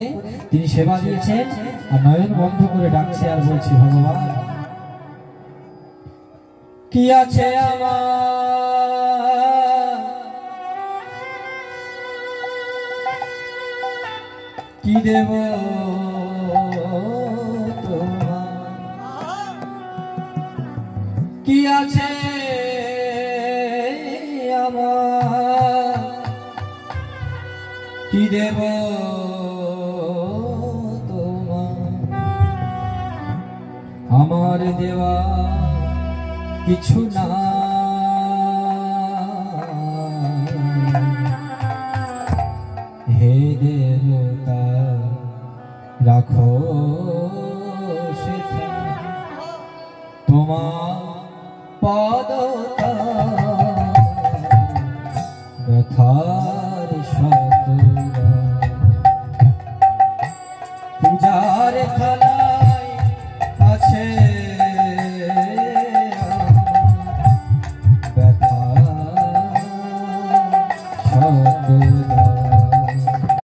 তিনি সেবা দিয়েছেন আর নয়ন বন্ধ করে ডাকছে আর বলছি, ভগবান কি আছে আমার, কি দেব তোমার, কি আছে আমার, কি দেব আমার দেওয়া কিছু না, হে দেবতা রাখো সেথা তোমার পদতা ব্যথার শতরা পূজার থালা